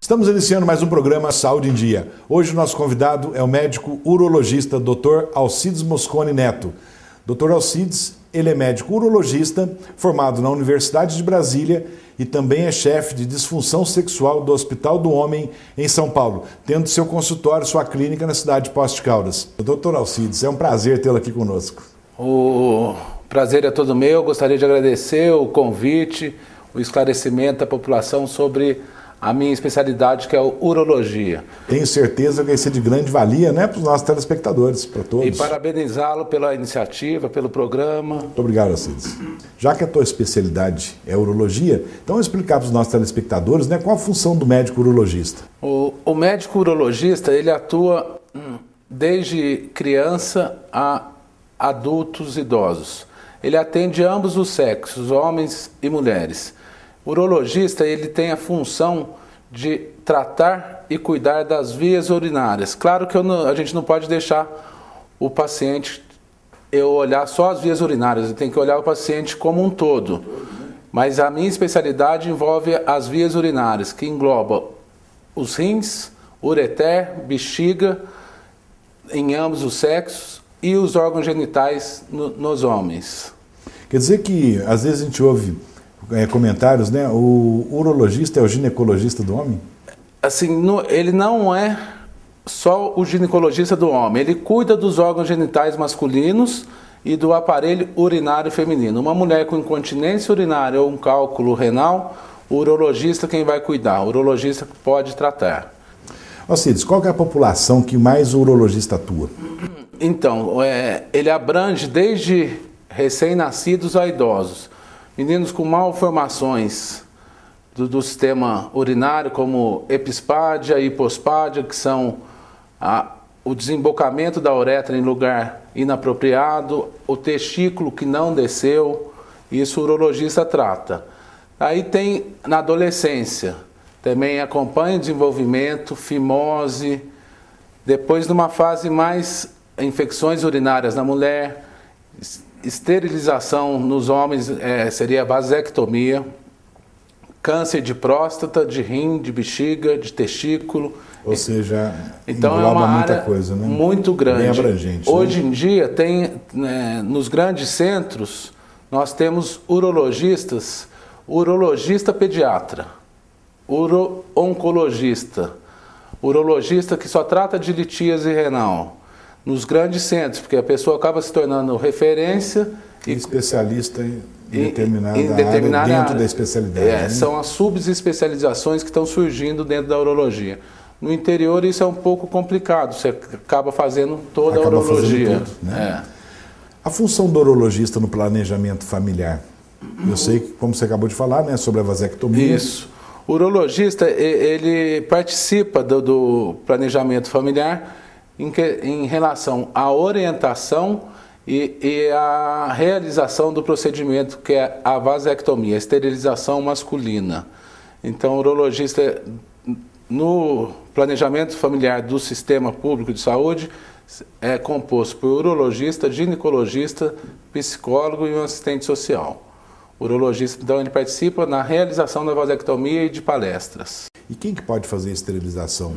Estamos iniciando mais um programa Saúde em Dia. Hoje o nosso convidado é o médico urologista Dr. Alcides Mosconi Neto. Dr. Alcides, ele é médico urologista, formado na Universidade de Brasília e também é chefe de disfunção sexual do Hospital do Homem em São Paulo, tendo seu consultório, sua clínica na cidade de Poços de Caldas. Dr. Alcides, é um prazer tê-lo aqui conosco. O prazer é todo meu. Gostaria de agradecer o convite, o esclarecimento da população sobre a minha especialidade, que é a urologia. Tenho certeza que vai ser de grande valia, né, para os nossos telespectadores, para todos. E parabenizá-lo pela iniciativa, pelo programa. Muito obrigado, Alcides. Já que a tua especialidade é urologia, então explicar para os nossos telespectadores, né, qual a função do médico urologista. O médico urologista, ele atua desde criança a adultos idosos. Ele atende ambos os sexos, homens e mulheres. O urologista, ele tem a função de tratar e cuidar das vias urinárias. Claro que a gente não pode deixar o paciente olhar só as vias urinárias, ele tem que olhar o paciente como um todo. Mas a minha especialidade envolve as vias urinárias, que engloba os rins, ureter, bexiga, em ambos os sexos, e os órgãos genitais nos homens. Quer dizer que, às vezes, a gente ouve comentários, né? O urologista é o ginecologista do homem? Assim, ele não é só o ginecologista do homem. Ele cuida dos órgãos genitais masculinos e do aparelho urinário feminino. Uma mulher com incontinência urinária ou um cálculo renal, o urologista quem vai cuidar. O urologista pode tratar. Alcides, qual que é a população que mais o urologista atua? Então, ele abrange desde recém-nascidos a idosos. Meninos com malformações do sistema urinário, como epispádia e hipospádia, que são o desembocamento da uretra em lugar inapropriado, o testículo que não desceu, isso o urologista trata. Aí tem na adolescência, também acompanha o desenvolvimento, fimose, depois numa fase mais infecções urinárias na mulher, esterilização nos homens seria a vasectomia, câncer de próstata, de rim, de bexiga, de testículo. Ou seja, então é uma muita área coisa, né? Muito grande. Bem abrangente. Hoje em dia tem, nos grandes centros, nós temos urologistas, urologista pediatra, uro-oncologista, urologista que só trata de litíase renal. Nos grandes centros, porque a pessoa acaba se tornando referência e especialista em determinada área dentro da especialidade. Né? São as subespecializações que estão surgindo dentro da urologia. No interior isso é um pouco complicado, você acaba fazendo toda a urologia. Tudo, né? A função do urologista no planejamento familiar. Eu sei que, como você acabou de falar, né, sobre a vasectomia. Isso. O urologista, ele participa do planejamento familiar em relação à orientação e à realização do procedimento, que é a vasectomia, a esterilização masculina. Então, o urologista, no planejamento familiar do sistema público de saúde, é composto por urologista, ginecologista, psicólogo e um assistente social. O urologista, então, ele participa na realização da vasectomia e de palestras. E quem que pode fazer a esterilização?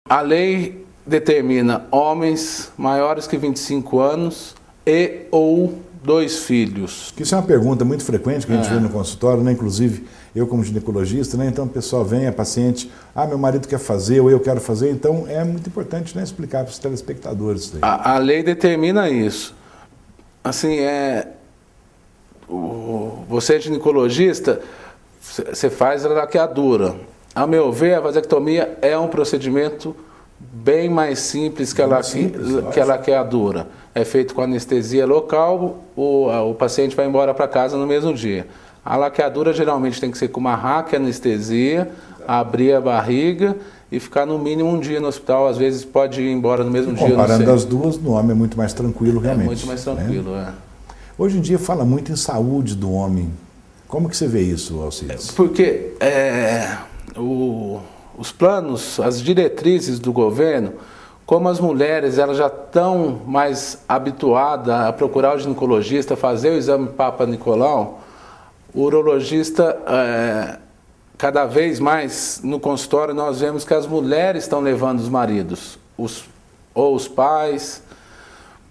A lei determina homens maiores que 25 anos e ou 2 filhos. Isso é uma pergunta muito frequente que a gente vê no consultório, né? Inclusive eu como ginecologista, né? Então o pessoal vem, a paciente, meu marido quer fazer ou eu quero fazer, então é muito importante, né, explicar para os telespectadores isso daí. A lei determina isso. Assim, você é ginecologista, você faz a laqueadura. A meu ver, a vasectomia é um procedimento bem mais simples que a laqueadura. É feito com anestesia local, o paciente vai embora para casa no mesmo dia. A laqueadura geralmente tem que ser com uma raquianestesia, abrir a barriga e ficar no mínimo um dia no hospital. Às vezes pode ir embora no mesmo dia. Comparando as duas, no homem é muito mais tranquilo realmente. É muito mais tranquilo, né? Hoje em dia fala muito em saúde do homem. Como que você vê isso, Alcides? Porque os planos, as diretrizes do governo, como as mulheres elas já estão mais habituadas a procurar o ginecologista, fazer o exame Papa Nicolau, o urologista cada vez mais no consultório nós vemos que as mulheres estão levando os maridos, ou os pais.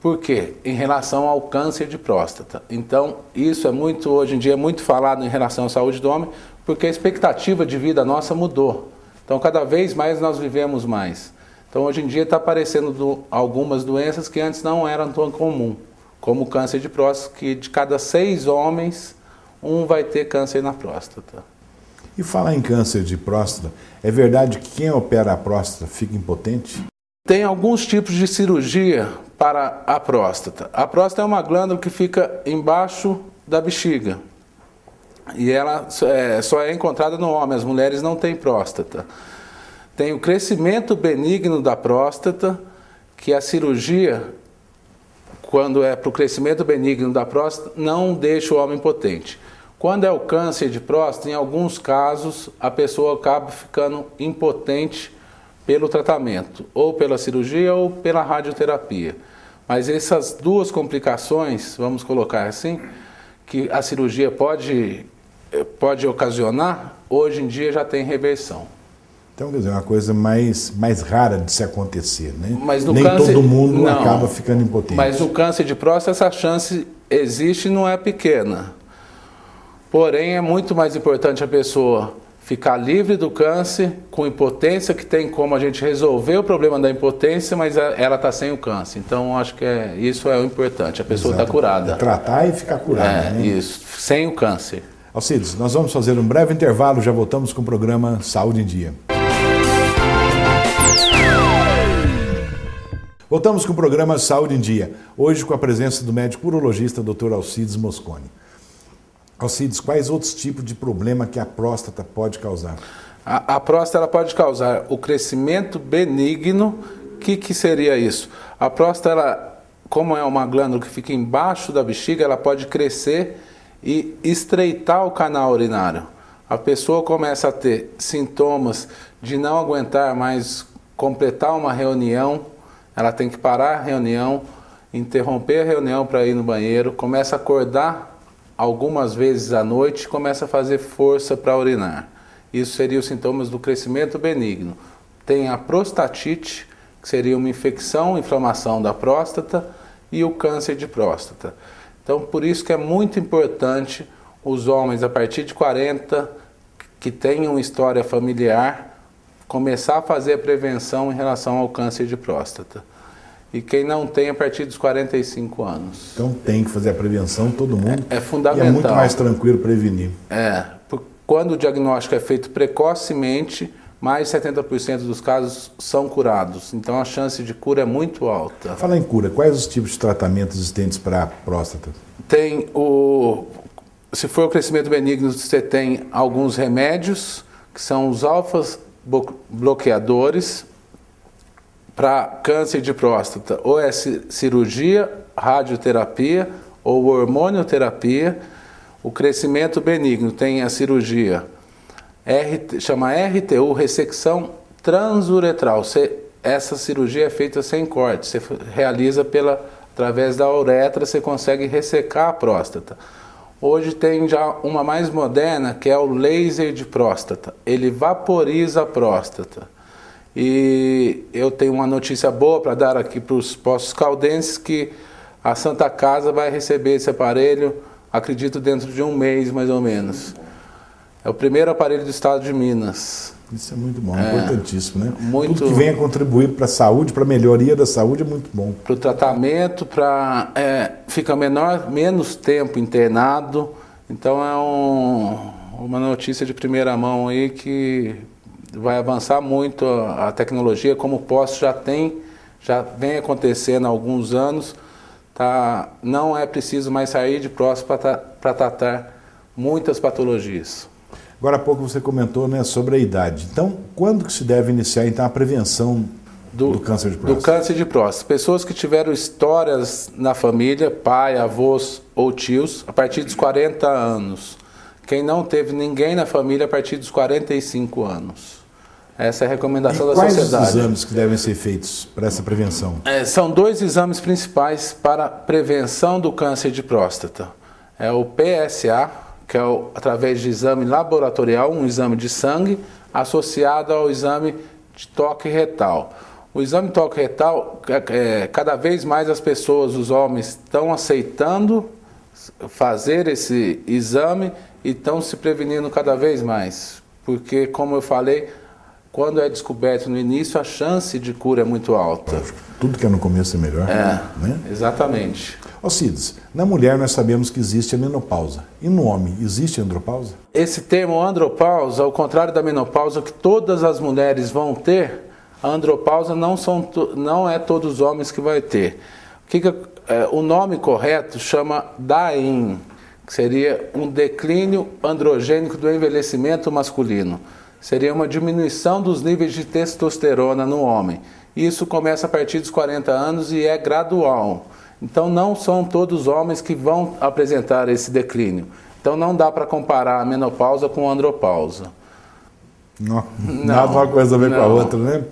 Por quê? Em relação ao câncer de próstata. Então, isso hoje em dia é muito falado em relação à saúde do homem, porque a expectativa de vida nossa mudou. Então, cada vez mais nós vivemos mais. Então, hoje em dia está aparecendo algumas doenças que antes não eram tão comum, como o câncer de próstata, que de cada 6 homens, um vai ter câncer na próstata. E falar em câncer de próstata, é verdade que quem opera a próstata fica impotente? Tem alguns tipos de cirurgia para a próstata. A próstata é uma glândula que fica embaixo da bexiga. E ela só é encontrada no homem, as mulheres não têm próstata. Tem o crescimento benigno da próstata, que a cirurgia, quando é para o crescimento benigno da próstata, não deixa o homem impotente. Quando é o câncer de próstata, em alguns casos, a pessoa acaba ficando impotente pelo tratamento, ou pela cirurgia ou pela radioterapia. Mas essas duas complicações, vamos colocar assim, que a cirurgia pode ocasionar, hoje em dia já tem reversão. Então, quer dizer, é uma coisa mais rara de se acontecer, né? Mas no Nem câncer, todo mundo não, acaba ficando impotente. Mas no câncer de próstata essa chance existe e não é pequena. Porém, é muito mais importante a pessoa ficar livre do câncer, com impotência, que tem como a gente resolver o problema da impotência, mas ela está sem o câncer. Então, acho que isso é o importante, a pessoa está curada. É tratar e ficar curada, né? Isso, sem o câncer. Alcides, nós vamos fazer um breve intervalo, já voltamos com o programa Saúde em Dia. Voltamos com o programa Saúde em Dia, hoje com a presença do médico urologista Dr. Alcides Mosconi. Alcides, quais outros tipos de problema que a próstata pode causar? A próstata ela pode causar o crescimento benigno. O que seria isso? A próstata, como é uma glândula que fica embaixo da bexiga, ela pode crescer e estreitar o canal urinário. A pessoa começa a ter sintomas de não aguentar mais completar uma reunião, ela tem que parar a reunião, interromper a reunião para ir no banheiro, começa a acordar algumas vezes à noite, começa a fazer força para urinar. Isso seria os sintomas do crescimento benigno. Tem a prostatite, que seria uma infecção, inflamação da próstata, e o câncer de próstata. Então, por isso que é muito importante os homens a partir de 40, que tenham história familiar, começar a fazer a prevenção em relação ao câncer de próstata. E quem não tem a partir dos 45 anos. Então tem que fazer a prevenção, todo mundo. É fundamental. E é muito mais tranquilo prevenir. Quando o diagnóstico é feito precocemente, mais de 70% dos casos são curados. Então a chance de cura é muito alta. Fala em cura, quais os tipos de tratamentos existentes para a próstata? Se for o crescimento benigno, você tem alguns remédios, que são os alfas bloqueadores. Para câncer de próstata, ou é cirurgia, radioterapia ou hormonioterapia. O crescimento benigno tem a cirurgia, chama RTU, ressecção transuretral. Essa cirurgia é feita sem corte, você realiza através da uretra, você consegue ressecar a próstata. Hoje tem já uma mais moderna, que é o laser de próstata. Ele vaporiza a próstata. E eu tenho uma notícia boa para dar aqui para os Poços Caldenses, que a Santa Casa vai receber esse aparelho, acredito, dentro de um mês, mais ou menos. É o primeiro aparelho do estado de Minas. Isso é muito bom, importantíssimo, né? Tudo que venha contribuir para a saúde, para a melhoria da saúde é muito bom. Para o tratamento, fica menos tempo internado. Então é uma notícia de primeira mão aí que vai avançar muito a tecnologia, como o POS já vem acontecendo há alguns anos. Não é preciso mais sair de próstata para tratar muitas patologias. Agora há pouco você comentou, né, sobre a idade. Então, quando que se deve iniciar então, a prevenção do câncer de próstata? Do câncer de próstata. Pessoas que tiveram histórias na família, pai, avós ou tios, a partir dos 40 anos. Quem não teve ninguém na família a partir dos 45 anos. Essa é a recomendação da sociedade. Quais os exames que devem ser feitos para essa prevenção? São 2 exames principais para a prevenção do câncer de próstata. É o PSA, que é através de exame laboratorial, um exame de sangue, associado ao exame de toque retal. O exame de toque retal, cada vez mais as pessoas, os homens, estão aceitando fazer esse exame e estão se prevenindo cada vez mais. Porque, como eu falei, quando é descoberto no início, a chance de cura é muito alta. Tudo que é no começo é melhor. É, né? Exatamente. Alcides, na mulher nós sabemos que existe a menopausa. E no homem, existe a andropausa? Esse termo andropausa, ao contrário da menopausa, que todas as mulheres vão ter, a andropausa não é todos os homens que vai ter. O nome correto chama DAIM, que seria um declínio androgênico do envelhecimento masculino. Seria uma diminuição dos níveis de testosterona no homem. Isso começa a partir dos 40 anos e é gradual. Então não são todos os homens que vão apresentar esse declínio. Então não dá para comparar a menopausa com a andropausa. Nada uma coisa a ver com a outra, né?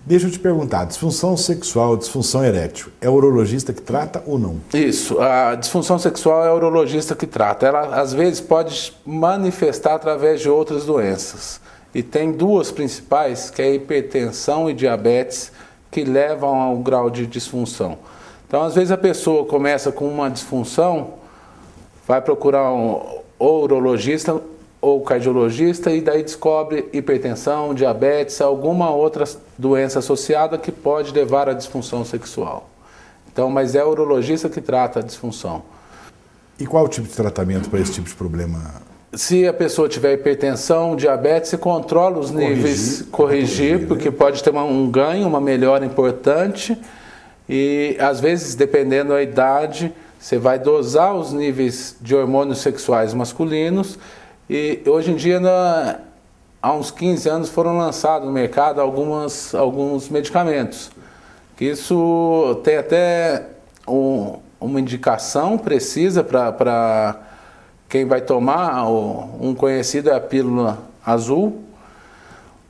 Deixa eu te perguntar, disfunção sexual, disfunção erétil, é o urologista que trata ou não? Isso, a disfunção sexual é o urologista que trata. Ela às vezes pode manifestar através de outras doenças. E tem duas principais, que é a hipertensão e diabetes, que levam ao grau de disfunção. Então, às vezes a pessoa começa com uma disfunção, vai procurar ou urologista ou cardiologista e daí descobre hipertensão, diabetes, alguma outra doença associada que pode levar à disfunção sexual. Então, mas é o urologista que trata a disfunção. E qual o tipo de tratamento para esse tipo de problema? Se a pessoa tiver hipertensão, diabetes, você controla os níveis, corrigir, porque pode ter um ganho, uma melhora importante. E às vezes, dependendo da idade, você vai dosar os níveis de hormônios sexuais masculinos. E hoje em dia, há uns 15 anos, foram lançados no mercado alguns medicamentos. Isso tem até uma indicação precisa para quem vai tomar. Um conhecido é a pílula azul.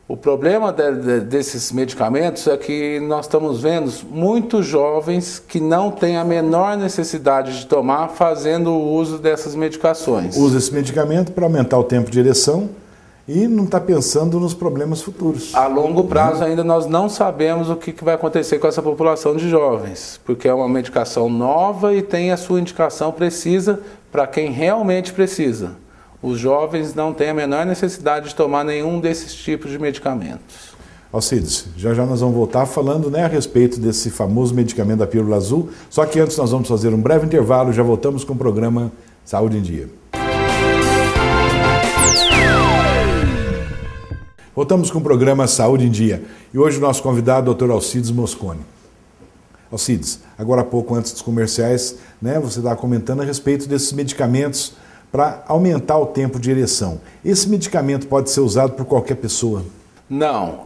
O problema desses medicamentos é que nós estamos vendo muitos jovens que não têm a menor necessidade de tomar fazendo o uso dessas medicações. Usa esse medicamento para aumentar o tempo de ereção e não está pensando nos problemas futuros. A longo prazo ainda nós não sabemos o que vai acontecer com essa população de jovens, porque é uma medicação nova e tem a sua indicação precisa para quem realmente precisa. Os jovens não têm a menor necessidade de tomar nenhum desses tipos de medicamentos. Alcides, já nós vamos voltar falando a respeito desse famoso medicamento da pílula azul, só que antes nós vamos fazer um breve intervalo e já voltamos com o programa Saúde em Dia. Voltamos com o programa Saúde em Dia e hoje o nosso convidado é o Dr. Alcides Mosconi. Alcides, agora há pouco antes dos comerciais, você estava comentando a respeito desses medicamentos para aumentar o tempo de ereção. Esse medicamento pode ser usado por qualquer pessoa? Não.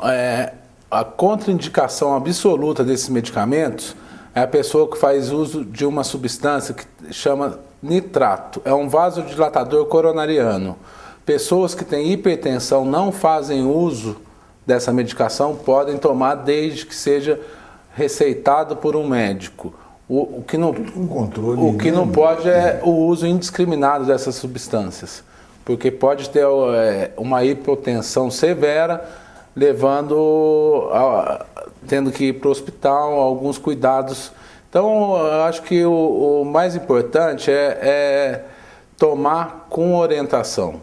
A contraindicação absoluta desses medicamentos é a pessoa que faz uso de uma substância que chama nitrato. É um vasodilatador coronariano. Pessoas que têm hipertensão não fazem uso dessa medicação, podem tomar desde que seja receitado por um médico. O que não pode é o uso indiscriminado dessas substâncias, porque pode ter uma hipotensão severa, tendo que ir para o hospital, alguns cuidados. Então, eu acho que o mais importante é tomar com orientação.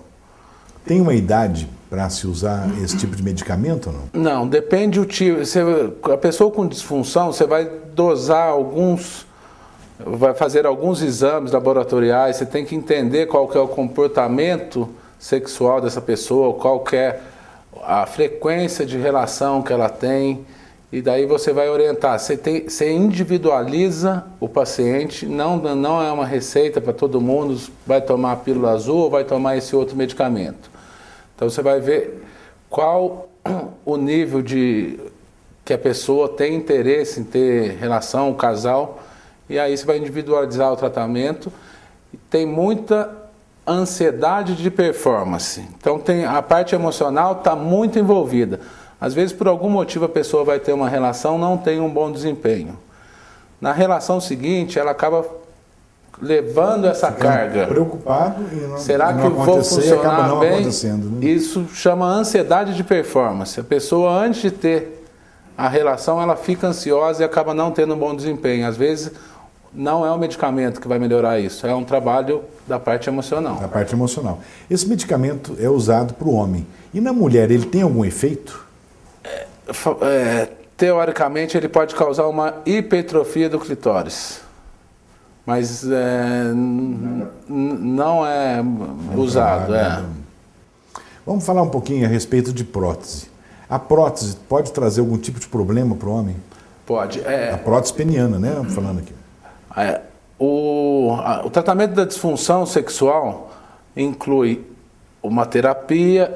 Tem uma idade para se usar esse tipo de medicamento ou não? Não, depende do tipo. A pessoa com disfunção, você vai dosar vai fazer alguns exames laboratoriais, você tem que entender qual que é o comportamento sexual dessa pessoa, qual que é a frequência de relação que ela tem, e daí você vai orientar. Você individualiza o paciente, não é uma receita para todo mundo, vai tomar a pílula azul ou vai tomar esse outro medicamento. Então você vai ver qual o nível que a pessoa tem interesse em ter relação, o casal, e aí você vai individualizar o tratamento. E tem muita ansiedade de performance. Então a parte emocional está muito envolvida. Às vezes, por algum motivo, a pessoa vai ter uma relação, não tem um bom desempenho. Na relação seguinte, ela acaba levando essa carga. Preocupado e não, será não que vou funcionar não bem? Acontecendo, né? Isso chama ansiedade de performance. A pessoa, antes de ter a relação, ela fica ansiosa e acaba não tendo um bom desempenho. Às vezes, não é o medicamento que vai melhorar isso, é um trabalho da parte emocional. Da parte emocional. Esse medicamento é usado para o homem. E na mulher, ele tem algum efeito? Teoricamente, ele pode causar uma hipertrofia do clitóris. Mas não é usado. Vamos falar um pouquinho a respeito de prótese. A prótese pode trazer algum tipo de problema para o homem? Pode. A prótese peniana, né? Falando aqui. O tratamento da disfunção sexual inclui uma terapia,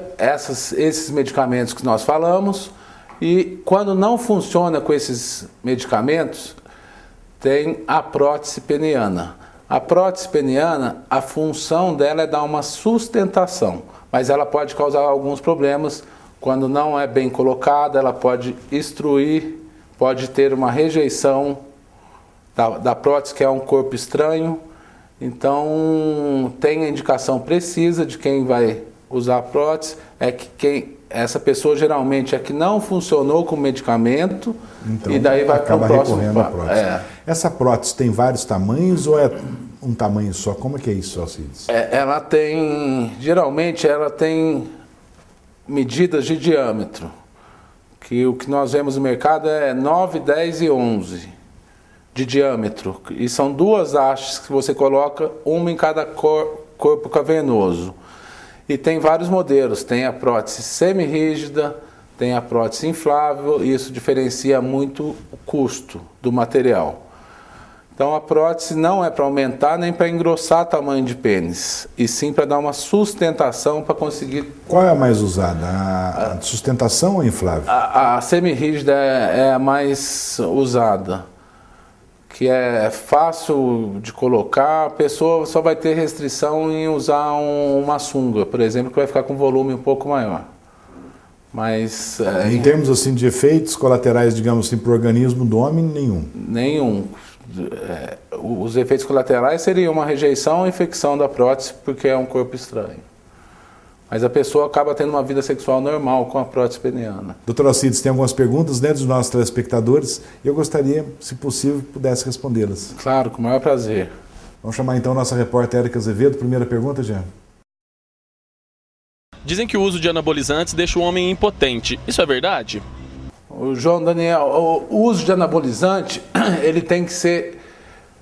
esses medicamentos que nós falamos, e quando não funciona com esses medicamentos, tem a prótese peniana. A prótese peniana, a função dela é dar uma sustentação, mas ela pode causar alguns problemas. Quando não é bem colocada, ela pode obstruir, pode ter uma rejeição da prótese, que é um corpo estranho. Então, tem a indicação precisa de quem vai usar a prótese, essa pessoa geralmente é que não funcionou com o medicamento, então, e daí vai para o próximo. Prótese. Essa prótese tem vários tamanhos ou é um tamanho só? Como é que é isso, Alcides? Geralmente ela tem medidas de diâmetro, que o que nós vemos no mercado é 9, 10 e 11 de diâmetro. E são duas hastes que você coloca, uma em cada corpo cavernoso. E tem vários modelos, tem a prótese semi-rígida, tem a prótese inflável, e isso diferencia muito o custo do material. Então a prótese não é para aumentar nem para engrossar o tamanho de pênis, e sim para dar uma sustentação para conseguir... Qual é a mais usada? A sustentação ou a inflável? A semi-rígida é a mais usada, que é fácil de colocar. A pessoa só vai ter restrição em usar uma sunga, por exemplo, que vai ficar com volume um pouco maior. Mas em termos assim de efeitos colaterais, digamos assim, para o organismo do homem, nenhum? Nenhum. Os efeitos colaterais seriam uma rejeição ou infecção da prótese, porque é um corpo estranho. Mas a pessoa acaba tendo uma vida sexual normal com a prótese peniana. Doutor Alcides, tem algumas perguntas, né, dos nossos telespectadores, e eu gostaria, se possível, pudesse respondê-las. Claro, com o maior prazer. Vamos chamar então a nossa repórter Érica Azevedo. Primeira pergunta, Jean. Dizem que o uso de anabolizantes deixa o homem impotente. Isso é verdade? O João Daniel, o uso de anabolizante, ele tem que ser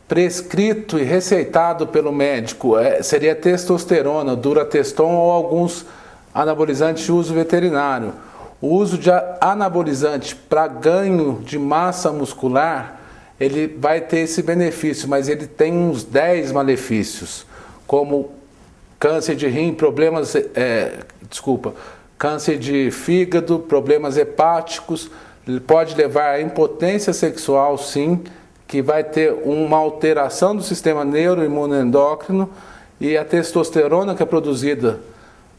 prescrito e receitado pelo médico. Seria testosterona, durateston ou alguns anabolizantes de uso veterinário. O uso de anabolizante para ganho de massa muscular, ele vai ter esse benefício, mas ele tem uns 10 malefícios, como câncer de rim, câncer de fígado, problemas hepáticos. Ele pode levar à impotência sexual, sim, que vai ter uma alteração do sistema neuroimunoendócrino, e a testosterona que é produzida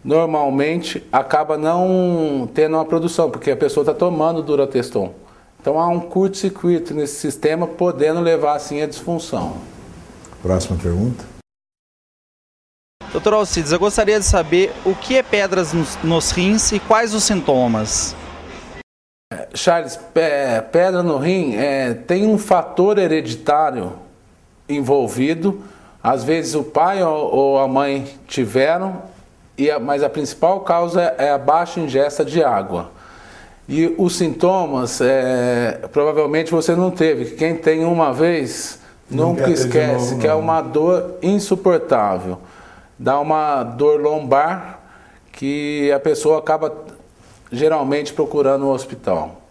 normalmente acaba não tendo uma produção, porque a pessoa está tomando durateston. Então há um curto-circuito nesse sistema, podendo levar assim à disfunção. Próxima pergunta. Doutor Alcides, eu gostaria de saber o que é pedras nos rins e quais os sintomas. Charles, pedra no rim tem um fator hereditário envolvido. Às vezes o pai ou a mãe tiveram, mas a principal causa é a baixa ingesta de água. E os sintomas, provavelmente você não teve. Quem tem uma vez, nunca esquece, novo, que é uma dor insuportável. Dá uma dor lombar que a pessoa acaba geralmente procurando um hospital.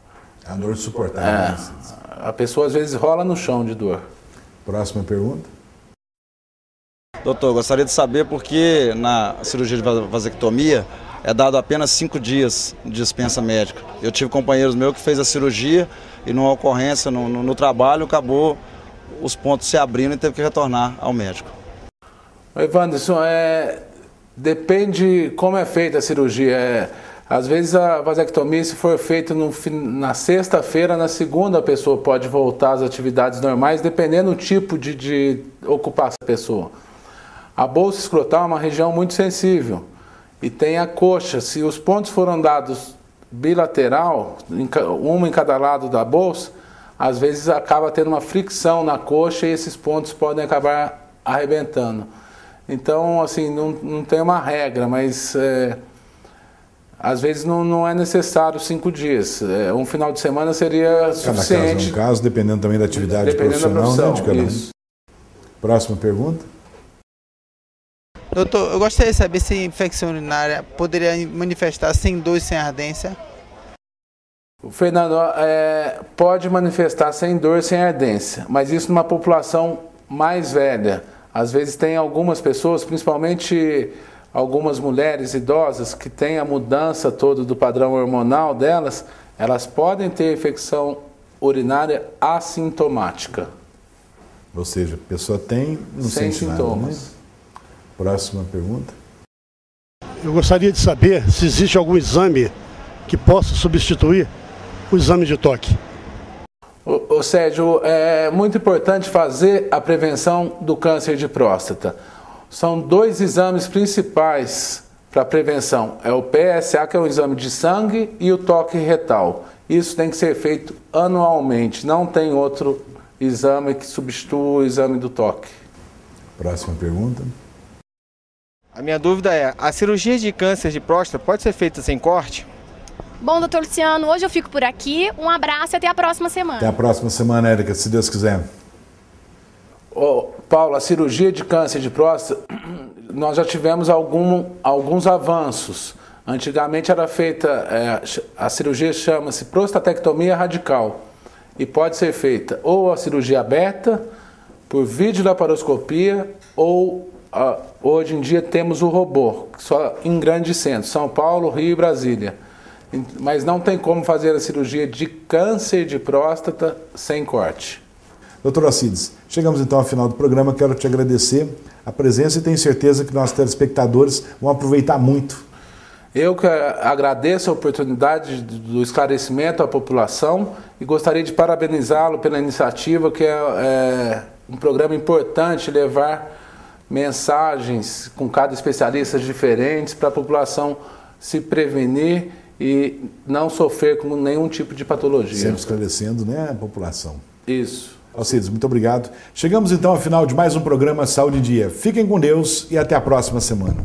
É uma dor insuportável. A pessoa às vezes rola no chão de dor. Próxima pergunta. Doutor, gostaria de saber por que na cirurgia de vasectomia é dado apenas 5 dias de dispensa médica. Eu tive companheiros meus que fez a cirurgia e numa ocorrência no trabalho acabou os pontos se abrindo e teve que retornar ao médico. Evanderson, depende como é feita a cirurgia. Às vezes a vasectomia, se for feita na sexta-feira, na segunda a pessoa pode voltar às atividades normais, dependendo do tipo de ocupação da pessoa. A bolsa escrotal é uma região muito sensível e tem a coxa. Se os pontos foram dados bilateral, uma em cada lado da bolsa, às vezes acaba tendo uma fricção na coxa e esses pontos podem acabar arrebentando. Então, assim, não tem uma regra, mas às vezes não é necessário 5 dias. Um final de semana seria suficiente. Cada caso é um caso, dependendo também da atividade profissional, né, de cada um. Próxima pergunta. Doutor, eu gostaria de saber se a infecção urinária poderia manifestar sem dor e sem ardência. Fernando, pode manifestar sem dor e sem ardência, mas isso numa população mais velha. Às vezes tem algumas pessoas, principalmente algumas mulheres idosas, que têm a mudança toda do padrão hormonal delas, elas podem ter infecção urinária assintomática. Ou seja, a pessoa tem, não sem sente sintomas. nada, né? Próxima pergunta. Eu gostaria de saber se existe algum exame que possa substituir o exame de toque. Ô Sérgio, é muito importante fazer a prevenção do câncer de próstata. São 2 exames principais para a prevenção. É o PSA, que é um exame de sangue, e o toque retal. Isso tem que ser feito anualmente. Não tem outro exame que substitua o exame do toque. Próxima pergunta. A minha dúvida é, a cirurgia de câncer de próstata pode ser feita sem corte? Bom, doutor Luciano, hoje eu fico por aqui. Um abraço e até a próxima semana. Até a próxima semana, Érica, se Deus quiser. Paulo, a cirurgia de câncer de próstata, nós já tivemos alguns avanços. Antigamente era feita, a cirurgia chama-se prostatectomia radical e pode ser feita ou a cirurgia aberta, por videolaparoscopia, ou hoje em dia temos o robô, só em grandes centros, São Paulo, Rio e Brasília. Mas não tem como fazer a cirurgia de câncer de próstata sem corte. Doutor Alcides, chegamos então ao final do programa. Quero te agradecer a presença e tenho certeza que nossos telespectadores vão aproveitar muito. Eu que agradeço a oportunidade do esclarecimento à população e gostaria de parabenizá-lo pela iniciativa, que é um programa importante, levar mensagens com cada especialista diferentes para a população se prevenir e não sofrer com nenhum tipo de patologia. Sempre esclarecendo, né, a população. Isso. Alcides, muito obrigado. Chegamos então ao final de mais um programa Saúde em Dia. Fiquem com Deus e até a próxima semana.